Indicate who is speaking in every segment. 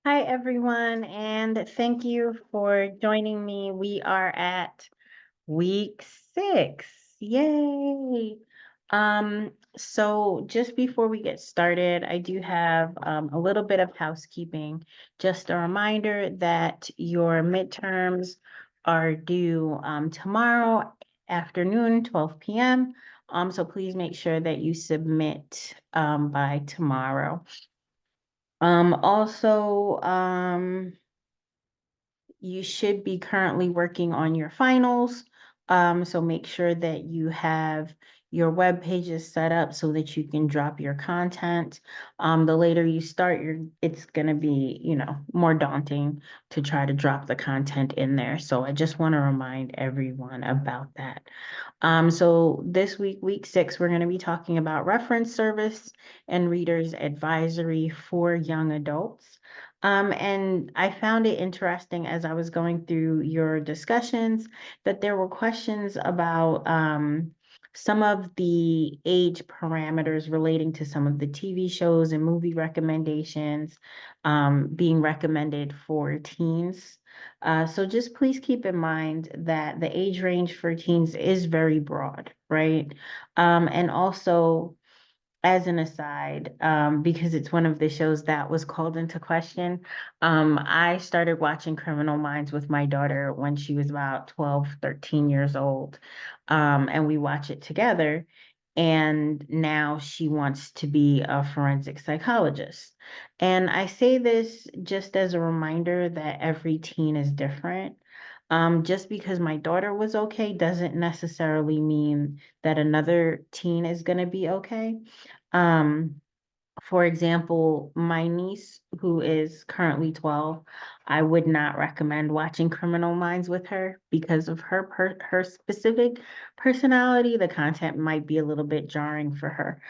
Speaker 1: Hi, everyone, and thank you for joining me. We are at week 6. Yay! So just before we get started, I do have a little bit of housekeeping. Just a reminder that your midterms are due tomorrow afternoon, 12 p.m. So please make sure that you submit by tomorrow. Also, you should be currently working on your finals. So make sure that you have your web pages set up so that you can drop your content. The later you start, it's gonna be, more daunting to try to drop the content in there. So I just want to remind everyone about that. So this week, week 6, we're going to be talking about reference service and readers advisory for young adults. And I found it interesting as I was going through your discussions that there were questions about some of the age parameters relating to some of the TV shows and movie recommendations being recommended for teens. So just please keep in mind that the age range for teens is very broad, right? And also, as an aside, because it's one of the shows that was called into question, I started watching Criminal Minds with my daughter when she was about 12, 13 years old. And we watch it together. And now she wants to be a forensic psychologist. And I say this just as a reminder that every teen is different. Just because my daughter was okay doesn't necessarily mean that another teen is going to be okay. Um, for example, my niece, who is currently 12, I would not recommend watching Criminal Minds with her because of her specific personality. The content might be a little bit jarring for her.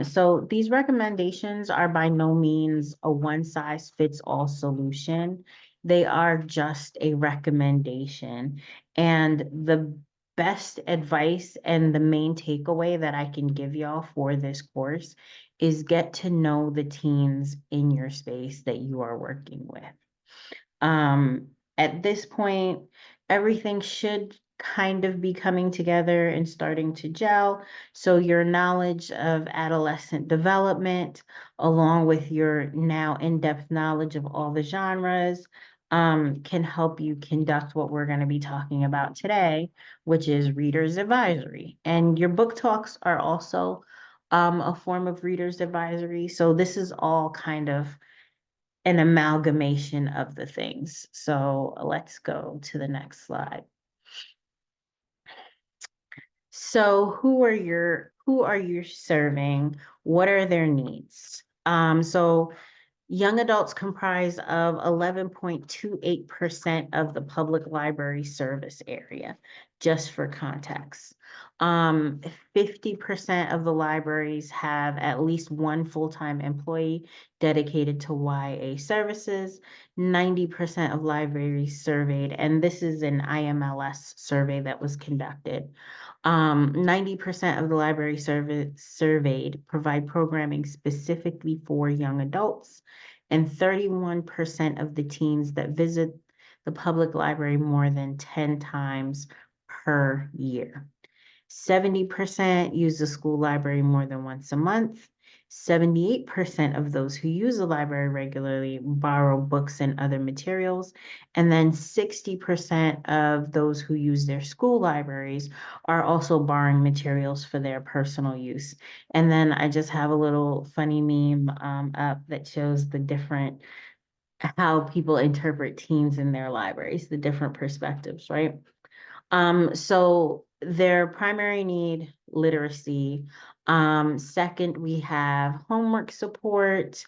Speaker 1: So these recommendations are by no means a one size fits all solution. They are just a recommendation. And the best advice and the main takeaway that I can give y'all for this course is get to know the teens in your space that you are working with. At this point, everything should kind of be coming together and starting to gel. So your knowledge of adolescent development, along with your now in-depth knowledge of all the genres, can help you conduct what we're going to be talking about today, which is Reader's Advisory. And your book talks are also a form of Reader's Advisory. So this is all kind of an amalgamation of the things. So let's go to the next slide. So who are you serving? What are their needs? So young adults comprise of 11.28% of the public library service area, just for context. 50% of the libraries have at least one full-time employee dedicated to YA services. 90% of libraries surveyed, and this is an IMLS survey that was conducted. 90% of the library surveyed provide programming specifically for young adults, and 31% of the teens that visit the public library more than 10 times per year. 70% use the school library more than once a month. 78% of those who use the library regularly borrow books and other materials. And then 60% of those who use their school libraries are also borrowing materials for their personal use. And then I just have a little funny meme up that shows the different how people interpret teens in their libraries, the different perspectives, right? So their primary need, literacy. Second, we have homework support.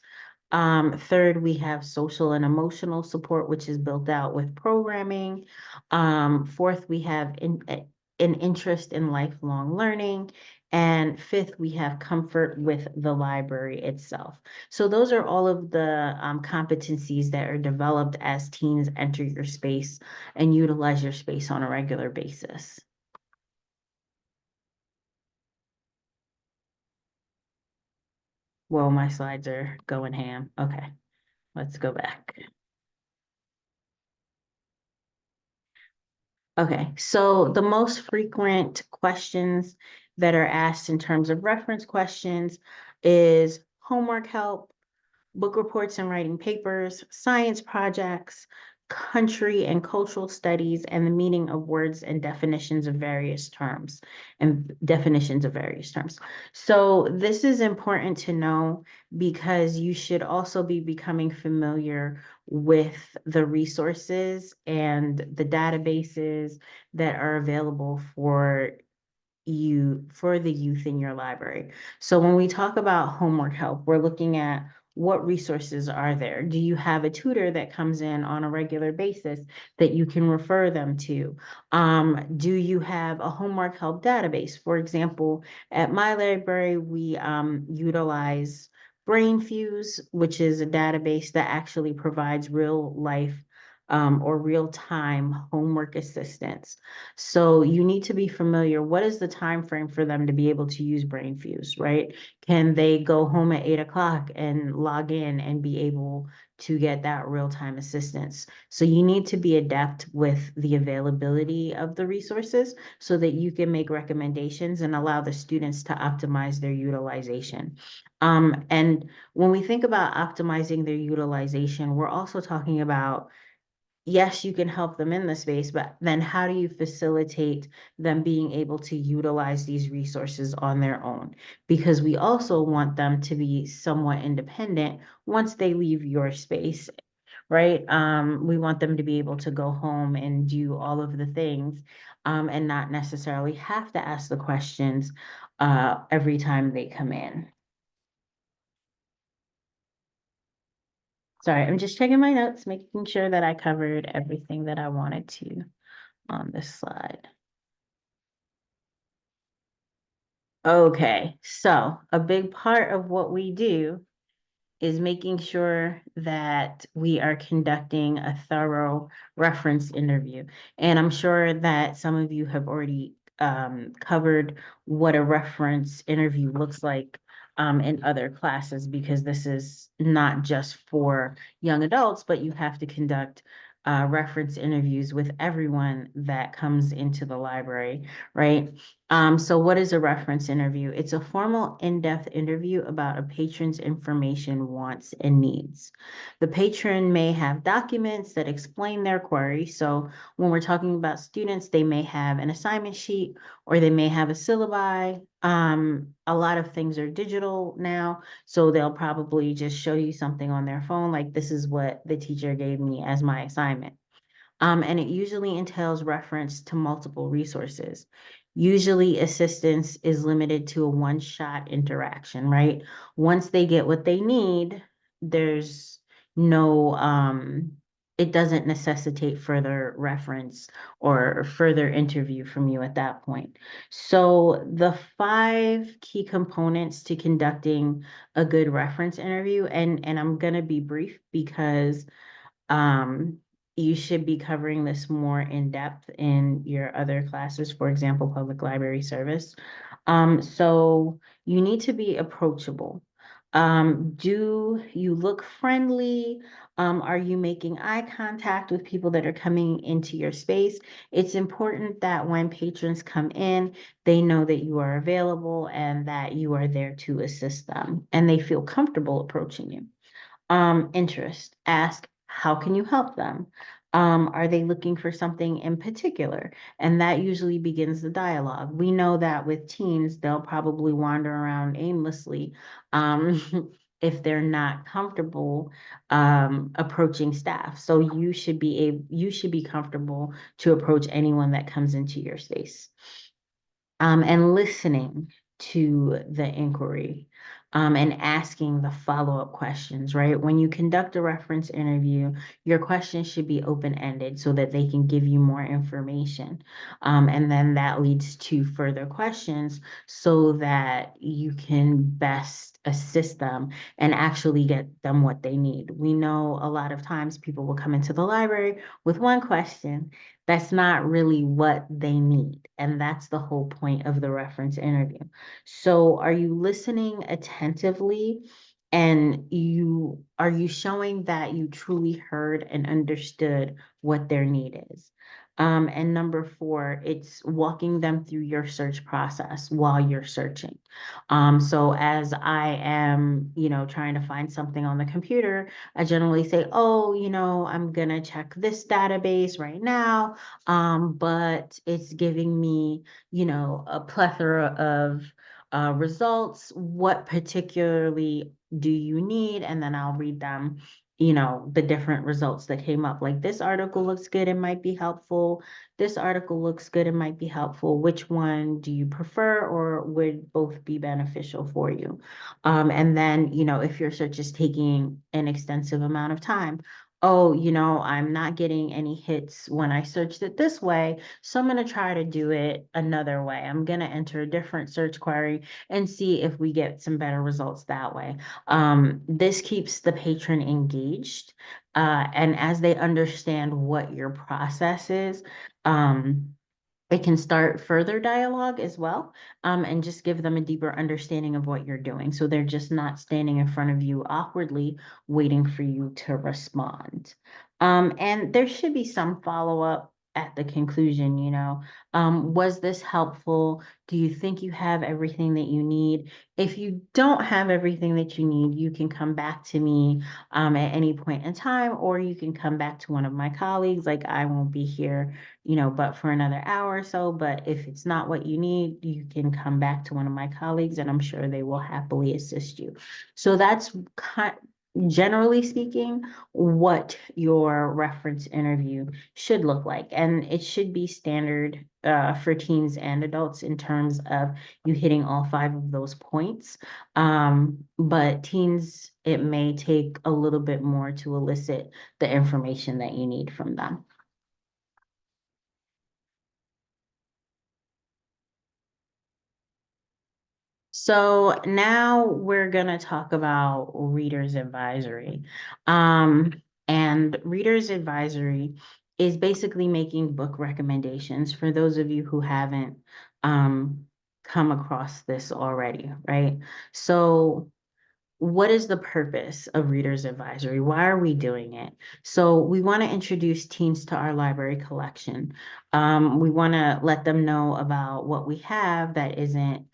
Speaker 1: Third, we have social and emotional support, which is built out with programming. Fourth, we have an interest in lifelong learning. And fifth, we have comfort with the library itself. So those are all of the competencies that are developed as teens enter your space and utilize your space on a regular basis. Well, my slides are going ham. Okay. let's go back. Okay, so the most frequent questions that are asked in terms of reference questions is homework help, book reports and writing papers, science projects, country and cultural studies, and the meaning of words and definitions of various terms So this is important to know because you should also be becoming familiar with the resources and the databases that are available for the youth in your library. So when we talk about homework help, we're looking at what resources are there? Do you have a tutor that comes in on a regular basis that you can refer them to? Do you have a homework help database? For example, at my library, we utilize BrainFuse, which is a database that actually provides real life or real time homework assistance. So you need to be familiar. What is the time frame for them to be able to use BrainFuse, right? Can they go home at 8 o'clock and log in and be able to get that real-time assistance? So you need to be adept with the availability of the resources so that you can make recommendations and allow the students to optimize their utilization. And when we think about optimizing their utilization, we're also talking about yes, you can help them in the space, but then how do you facilitate them being able to utilize these resources on their own? Because we also want them to be somewhat independent once they leave your space, right? We want them to be able to go home and do all of the things, and not necessarily have to ask the questions every time they come in. Sorry, I'm just checking my notes, making sure that I covered everything that I wanted to on this slide. Okay, so a big part of what we do is making sure that we are conducting a thorough reference interview. And I'm sure that some of you have already covered what a reference interview looks like in other classes, because this is not just for young adults, but you have to conduct reference interviews with everyone that comes into the library, right? So what is a reference interview? It's a formal in-depth interview about a patron's information, wants, and needs. The patron may have documents that explain their query. So when we're talking about students, they may have an assignment sheet or they may have a syllabi. A lot of things are digital now, so they'll probably just show you something on their phone, like this is what the teacher gave me as my assignment. And it usually entails reference to multiple resources. Usually assistance is limited to a one-shot interaction, right? Once they get what they need, there's no, it doesn't necessitate further reference or further interview from you at that point. So the 5 key components to conducting a good reference interview, and I'm gonna be brief because um, you should be covering this more in depth in your other classes, for example, public library service. So you need to be approachable. Do you look friendly? Are you making eye contact with people that are coming into your space? It's important that when patrons come in, they know that you are available and that you are there to assist them, and they feel comfortable approaching you. Interest, ask, how can you help them? Are they looking for something in particular? And that usually begins the dialogue. We know that with teens, they'll probably wander around aimlessly, if they're not comfortable approaching staff. So you should be comfortable to approach anyone that comes into your space, and listening to the inquiry, and asking the follow-up questions, right? When you conduct a reference interview, your questions should be open-ended so that they can give you more information. And then that leads to further questions so that you can best assist them and actually get them what they need. We know a lot of times people will come into the library with one question that's not really what they need. And that's the whole point of the reference interview. So are you listening attentively? And are you showing that you truly heard and understood what their need is? And number four, it's walking them through your search process while you're searching. So as I am, trying to find something on the computer, I generally say, oh, I'm gonna check this database right now. But it's giving me, a plethora of results. What particularly do you need? And then I'll read them, the different results that came up. Like, this article looks good, it might be helpful. This article looks good, it might be helpful. Which one do you prefer or would both be beneficial for you? And then, if your search is taking an extensive amount of time, oh, I'm not getting any hits when I searched it this way, so I'm going to try to do it another way. I'm going to enter a different search query and see if we get some better results that way. This keeps the patron engaged, and as they understand what your process is, it can start further dialogue as well, and just give them a deeper understanding of what you're doing. So they're just not standing in front of you awkwardly waiting for you to respond. And there should be some follow-up at the conclusion, was this helpful? Do you think you have everything that you need? If you don't have everything that you need, you can come back to me at any point in time, or you can come back to one of my colleagues. Like, I won't be here, but for another hour or so. But if it's not what you need, you can come back to one of my colleagues and I'm sure they will happily assist you. So that's generally speaking, what your reference interview should look like. And it should be standard for teens and adults in terms of you hitting all five of those points. But teens, it may take a little bit more to elicit the information that you need from them. So now we're gonna talk about Reader's Advisory. Um, and Reader's Advisory is basically making book recommendations for those of you who haven't come across this already, right? So what is the purpose of Reader's Advisory? Why are we doing it? So we want to introduce teens to our library collection. We want to let them know about what we have that isn't,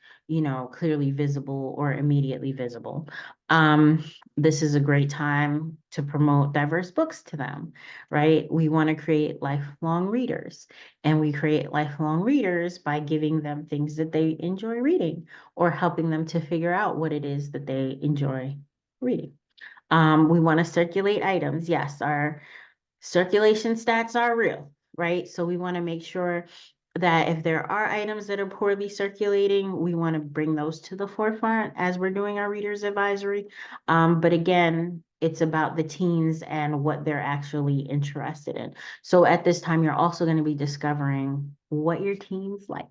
Speaker 1: clearly visible or immediately visible. Um, this is a great time to promote diverse books to them, right? We want to create lifelong readers, and we create lifelong readers by giving them things that they enjoy reading or helping them to figure out what it is that they enjoy reading. We want to circulate items. Yes, our circulation stats are real, right? So we want to make sure that if there are items that are poorly circulating, we want to bring those to the forefront as we're doing our readers advisory. But again, it's about the teens and what they're actually interested in. So at this time, you're also going to be discovering what your teens like.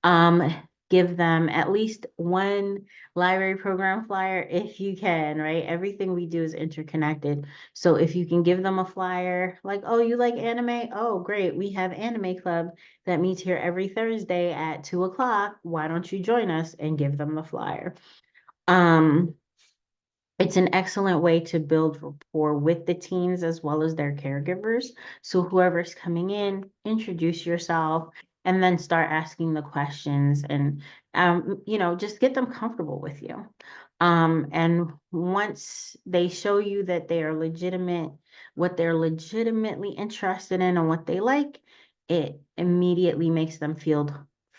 Speaker 1: Um, Give them at least one library program flyer if you can, right? Everything we do is interconnected. So if you can give them a flyer, like, oh, you like anime? Oh, great. We have anime club that meets here every Thursday at 2 o'clock. Why don't you join us and give them the flyer? Um, it's an excellent way to build rapport with the teens as well as their caregivers. So whoever's coming in, introduce yourself and then start asking the questions and, just get them comfortable with you. And once they show you that they are legitimate, what they're legitimately interested in and what they like, it immediately makes them feel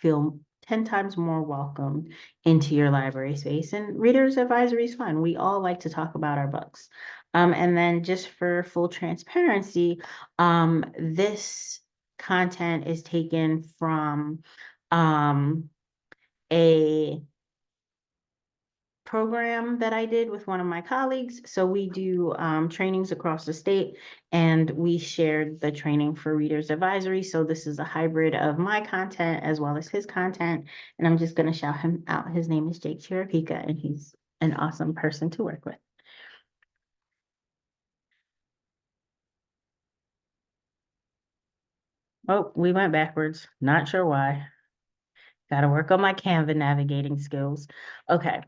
Speaker 1: 10 times more welcome into your library space. And readers advisory is fun. We all like to talk about our books. And then just for full transparency, this content is taken from um, a program that I did with one of my colleagues. So we do trainings across the state, and we shared the training for Readers Advisory. So this is a hybrid of my content as well as his content. And I'm just going to shout him out. His name is Jake Chirapika, and he's an awesome person to work with. Oh, we went backwards. Not sure why. Got to work on my Canva navigating skills. Okay.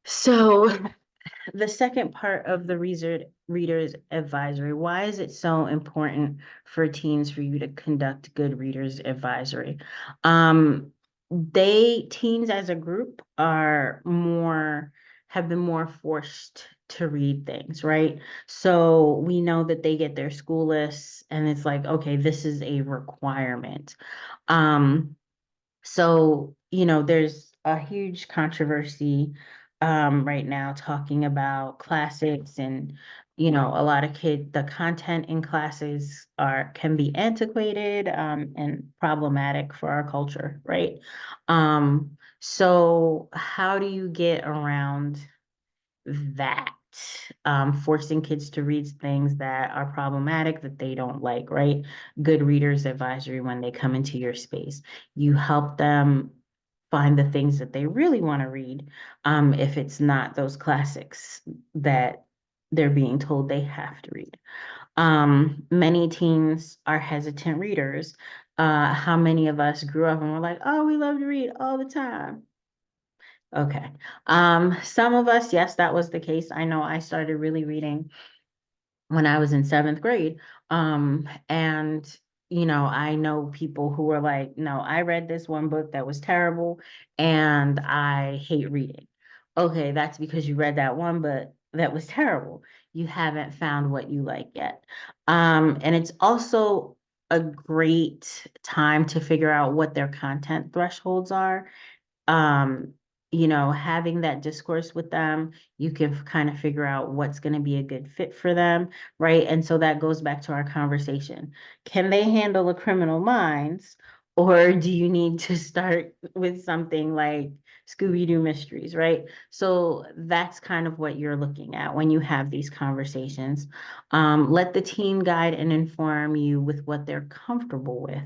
Speaker 1: So the second part of the readers advisory, why is it so important for teens for you to conduct good readers advisory? Teens as a group have been more forced to read things, right? So we know that they get their school lists and it's like, okay, this is a requirement. Um, so, there's a huge controversy right now talking about classics and, a lot of the content in classes can be antiquated and problematic for our culture, right? So how do you get around that? Forcing kids to read things that are problematic that they don't like, right? Good readers advisory when they come into your space. You help them find the things that they really want to read, if it's not those classics that they're being told they have to read. Many teens are hesitant readers. How many of us grew up and were like, oh, we love to read all the time? Okay. Some of us, yes, that was the case. I know I started really reading when I was in seventh grade. And I know people who were like, no, I read this one book that was terrible and I hate reading. Okay, that's because you read that one book that was terrible. You haven't found what you like yet. And it's also a great time to figure out what their content thresholds are. um, Having that discourse with them, you can kind of figure out what's going to be a good fit for them, right? And so that goes back to our conversation. Can they handle a Criminal Minds, or do you need to start with something like Scooby-Doo Mysteries, right? So that's kind of what you're looking at when you have these conversations. Let the team guide and inform you with what they're comfortable with.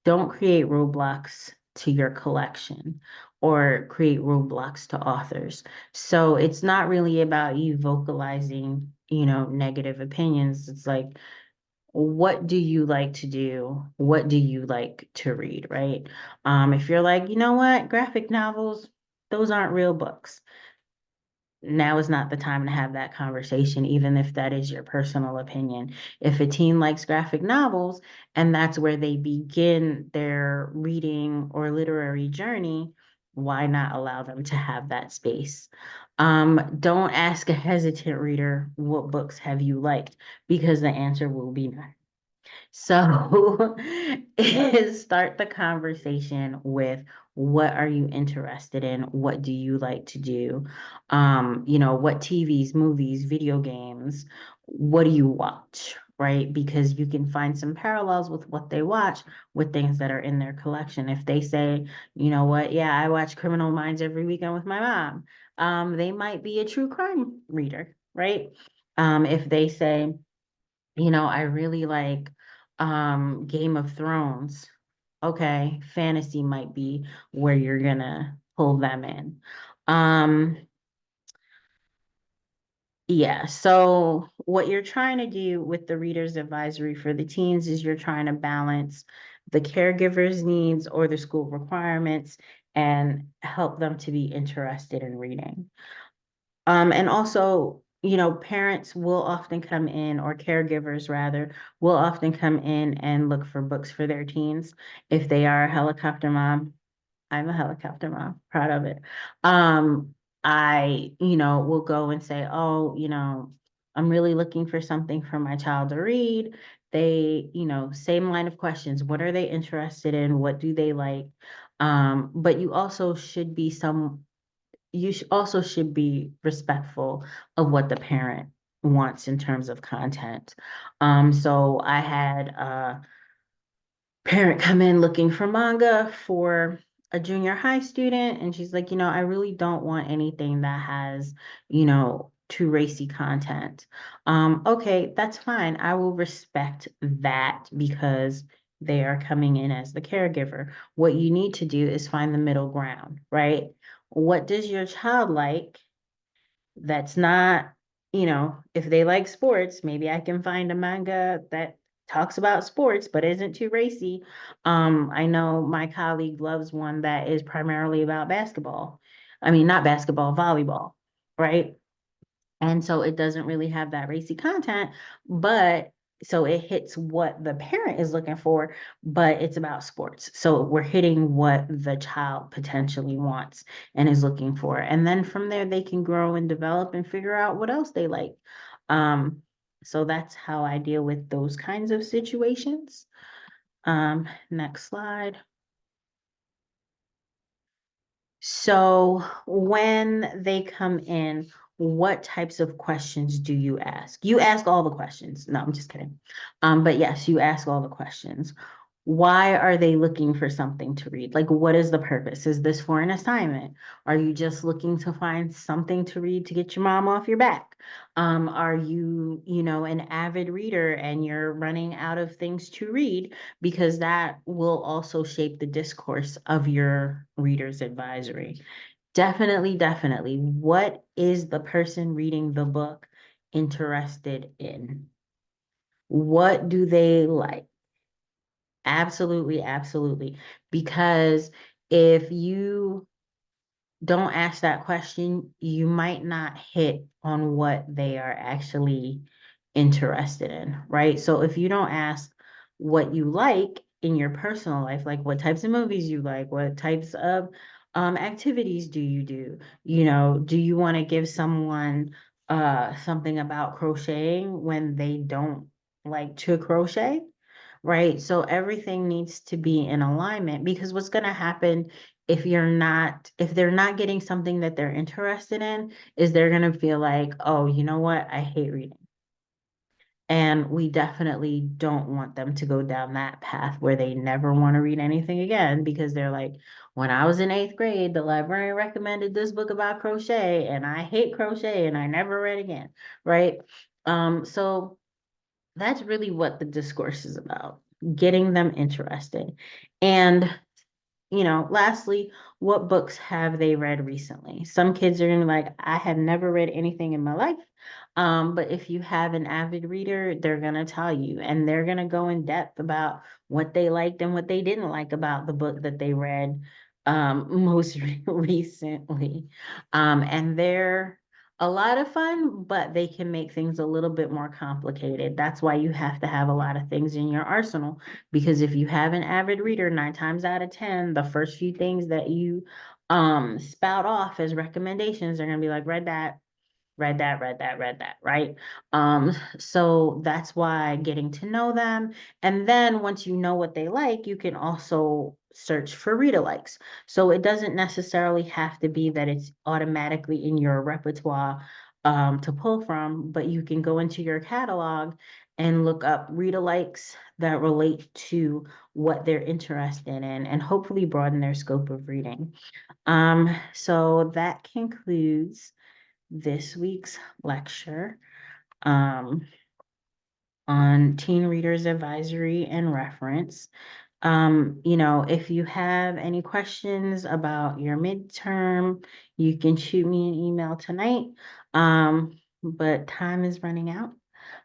Speaker 1: Don't create roadblocks to your collection or create roadblocks to authors. So it's not really about you vocalizing, negative opinions. It's like, what do you like to do? What do you like to read, right? If you're like, you know what, graphic novels, those aren't real books. Now is not the time to have that conversation, even if that is your personal opinion. If a teen likes graphic novels and that's where they begin their reading or literary journey, why not allow them to have that space? Don't ask a hesitant reader, what books have you liked? Because the answer will be no. So is start the conversation with, what are you interested in? What do you like to do? What TVs, movies, video games, what do you watch? Right? Because you can find some parallels with what they watch with things that are in their collection. If they say, you know what, yeah, I watch Criminal Minds every weekend with my mom, they might be a true crime reader, right? If they say, I really like Game of Thrones. Okay, fantasy might be where you're gonna pull them in. Um, yeah, so what you're trying to do with the reader's advisory for the teens is you're trying to balance the caregiver's needs or the school requirements and help them to be interested in reading. And also, parents will often come in, or caregivers rather, will often come in and look for books for their teens. If they are a helicopter mom, I'm a helicopter mom, proud of it. I, will go and say, oh, I'm really looking for something for my child to read. They, same line of questions. What are they interested in? What do they like? But you also should be respectful of what the parent wants in terms of content. So I had a parent come in looking for manga for a junior high student, and she's like, I really don't want anything that has, too racy content. Okay, that's fine. I will respect that because they are coming in as the caregiver. What you need to do is find the middle ground, right? What does your child like that's not, if they like sports, maybe I can find a manga that talks about sports but isn't too racy. I know my colleague loves one that is primarily about basketball. I mean, not basketball, volleyball, right? And so it doesn't really have that racy content, but so it hits what the parent is looking for, but it's about sports. So we're hitting what the child potentially wants and is looking for. And then from there, they can grow and develop and figure out what else they like. Um, so that's how I deal with those kinds of situations. Next slide. So when they come in, what types of questions do you ask? You ask all the questions. No, I'm just kidding. But yes, you ask all the questions. Why are they looking for something to read? Like, what is the purpose? Is this for an assignment? Are you just looking to find something to read to get your mom off your back? Are you, an avid reader and you're running out of things to read? Because that will also shape the discourse of your reader's advisory. Definitely, definitely. What is the person reading the book interested in? What do they like? Absolutely, absolutely. Because if you don't ask that question, you might not hit on what they are actually interested in, right? So if you don't ask what you like in your personal life, like what types of movies you like, what types of activities do you do? Do you want to give someone something about crocheting when they don't like to crochet? Right. So everything needs to be in alignment because what's going to happen if they're not getting something that they're interested in, is they're going to feel like, oh, you know what? I hate reading. And we definitely don't want them to go down that path where they never want to read anything again because they're like, when I was in eighth grade, the librarian recommended this book about crochet and I hate crochet and I never read again. Right. So that's really what the discourse is about, getting them interested. And lastly, what books have they read recently? Some kids are gonna be like, I have never read anything in my life. But if you have an avid reader, they're gonna tell you, and they're gonna go in depth about what they liked and what they didn't like about the book that they read most recently. And they're a lot of fun, but they can make things a little bit more complicated. That's why you have to have a lot of things in your arsenal because if you have an avid reader, 9 times out of 10, the first few things that you spout off as recommendations are gonna be like, read that, read that, read that, read that, right? So that's why getting to know them. And then once you know what they like, you can also search for read alikes. So it doesn't necessarily have to be that it's automatically in your repertoire to pull from, but you can go into your catalog and look up read alikes that relate to what they're interested in and hopefully broaden their scope of reading. So that concludes this week's lecture um, on Teen Readers Advisory and Reference. If you have any questions about your midterm, you can shoot me an email tonight. But time is running out.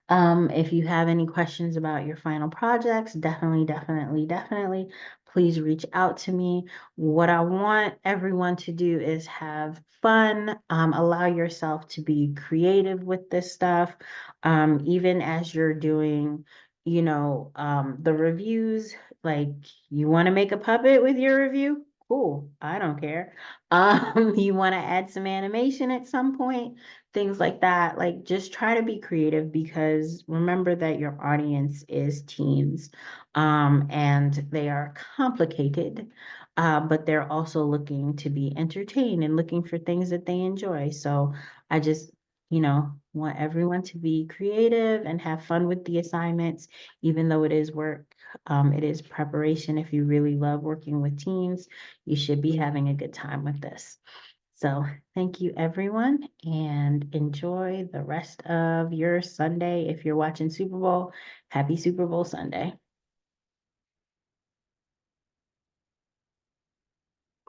Speaker 1: If you have any questions about your final projects, definitely, definitely, definitely, please reach out to me. What I want everyone to do is have fun, allow yourself to be creative with this stuff. Even as you're doing, the reviews, like you want to make a puppet with your review? Cool. I don't care. You want to add some animation at some point? Things like that. Like just try to be creative because remember that your audience is teens, and they are complicated, but they're also looking to be entertained and looking for things that they enjoy. So I just, want everyone to be creative and have fun with the assignments, even though it is work. It is preparation. If you really love working with teens, you should be having a good time with this. So thank you, everyone, and enjoy the rest of your Sunday. If you're watching Super Bowl, happy Super Bowl Sunday.